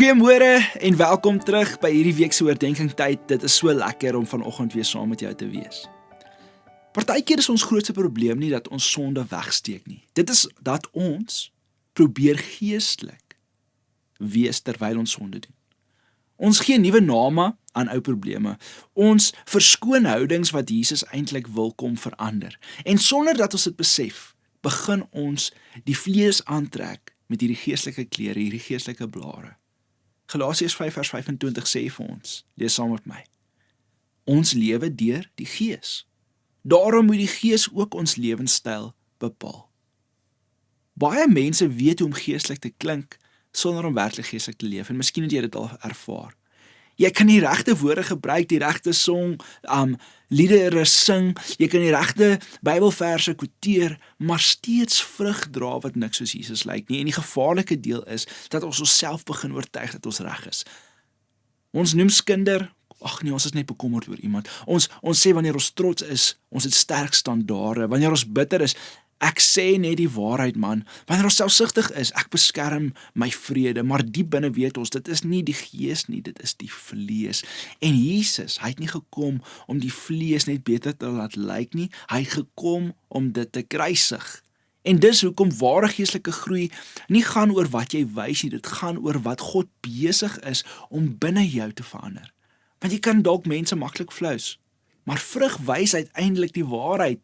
Goeiemôre en welkom terug by hierdie week se oordeenkingtyd. Dit is so lekker om vanoggend weer saam met jou te wees. Partykeer is ons grootste probleem nie dat ons sonde wegsteek nie. Dit is dat ons probeer geestelik wees terwyl ons sonde doen. Ons gee nuwe name aan ou probleme. Ons verskoon houdings wat Jesus eintlik wil kom verander. En sonder dat ons dit besef, begin ons die vlees aantrek met hierdie geestelike klere, hierdie geestelike blare. Galasiërs 5 vers 25 sê vir ons, lees saam met my, ons lewe deur die Gees. Daarom moet die Gees ook ons lewenstyl bepaal. Baie mense weet hoe om geestelik te klink, sonder om werklik geestelik te leef, en miskien het jy dit al ervaar. Jy kan die regte woorde gebruik, die regte song, liedere sing, jy kan die regte Bybelverse quoteer, maar steeds vrug dra wat niks soos Jesus lyk nie. En die gevaarlike deel is, dat ons onsself begin oortuig dat ons reg is. Ons noem skinder, ons is net bekommerd oor iemand. Ons sê wanneer ons trots is, ons het sterk standaarde. Wanneer ons bitter is, ek sê net die waarheid man. Wanneer ons selfsugtig is, ek beskerm my vrede, maar diep binne weet ons, dit is nie die Gees nie, dit is die vlees. En Jesus, hy het nie gekom om die vlees net beter te laat lyk nie, hy het gekom om dit te kruisig. En dis hoekom ware geestelike groei nie gaan oor wat jy wys nie, dit gaan oor wat God besig is om binne jou te verander. Want jy kan dalk mense maklik flous, maar vrug wys uiteindelik die waarheid.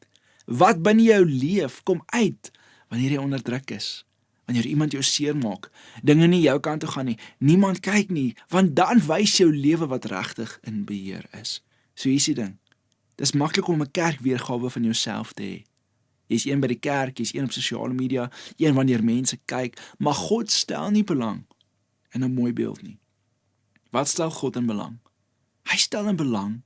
Wat binne jou leef, kom uit wanneer jy onderdruk is, wanneer iemand jou seermaak, dinge nie jou kant toe gaan nie, niemand kyk nie, want dan wys jou lewe wat regtig in beheer is. So hier is die ding, dis maklik om 'n kerkweergawe van jouself te hê. Jy's een by die kerk, jy's een op sosiale media, een wanneer mense kyk, maar God stel nie belang in 'n mooi beeld nie. Wat stel God in belang? Hy stel in belang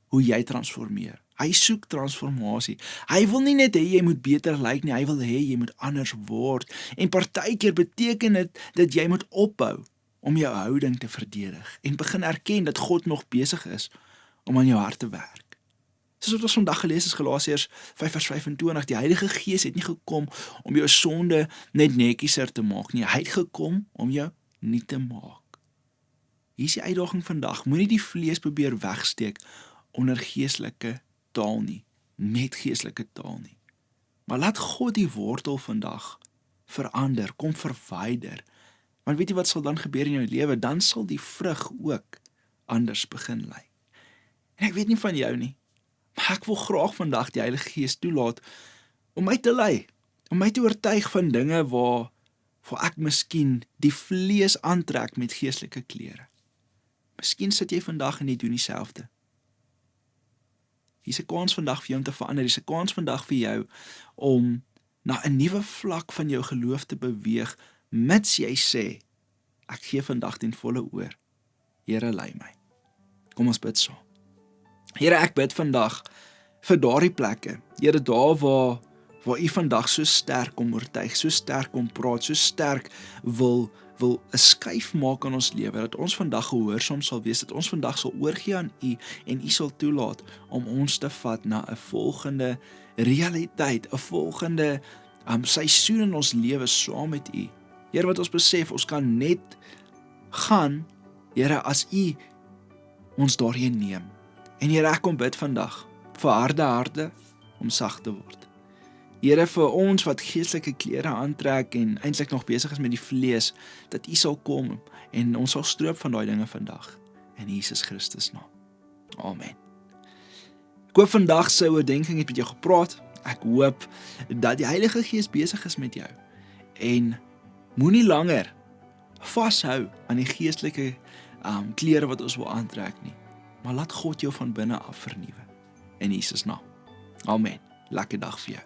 hoe jy transformeer. Hy soek transformasie. Hy wil nie net hê jy moet beter lyk nie, hy wil hê jy moet anders word. En partykeer beteken dit dat jy moet ophou om jou houding te verdedig en begin erken dat God nog besig is om aan jou hart te werk. Soos wat ons vandag gelees is Galasiërs 5 vers 25, die Heilige Gees het nie gekom om jou sonde net netjieser te maak nie, hy het gekom om jou nie te maak. Hier is die uitdaging vandag, moenie die vlees probeer wegsteek onder geestelike taal nie, net geestelike taal nie. Maar laat God die wortel vandag verander, kom verwyder. Want weet jy wat sal dan gebeur in jou lewe? Dan sal die vrug ook anders begin lyk. En ek weet nie van jou nie, maar ek wil graag vandag die Heilige Gees toelaat om my te lei, om my te oortuig van dinge waar ek miskien die vlees aantrek met geestelike klere. Miskien sit jy vandag en jy doen dieselfde. Hier is 'n kans vandag vir jou om te verander, hier is 'n kans vandag vir jou om na 'n nuwe vlak van jou geloof te beweeg, mits jy sê, ek gee vandag ten volle oor. Here, lei my. Kom ons bid saam. Here, ek bid vandag vir daardie plekke, Here, daar waar U vandag so sterk kom oortuig, so sterk kom praat, so sterk wil 'n skuif maak in ons lewe, dat ons vandag gehoorsaam sal wees, dat ons vandag sal oorgee aan U en U sal toelaat om ons te vat na 'n volgende realiteit, 'n volgende seisoen in ons lewe saam met U. Here, wat ons besef, ons kan net gaan, Here, as U ons daarheen neem. En Here, ek kom bid vandag vir harde harte om sag te word. Here, vir ons wat geestelike klere aantrek en eintlik nog besig is met die vlees, dat U sal kom en ons sal stroop van daai dinge vandag. In Jesus Christus naam. Amen. Ek hoop vandag se oordeenking het met jou gepraat. Ek hoop dat die Heilige Gees besig is met jou. En moenie langer vashou aan die geestelike klere wat ons wil aantrek nie. Maar laat God jou van binne af vernuwe. In Jesus naam. Amen. Lekker dag vir jou.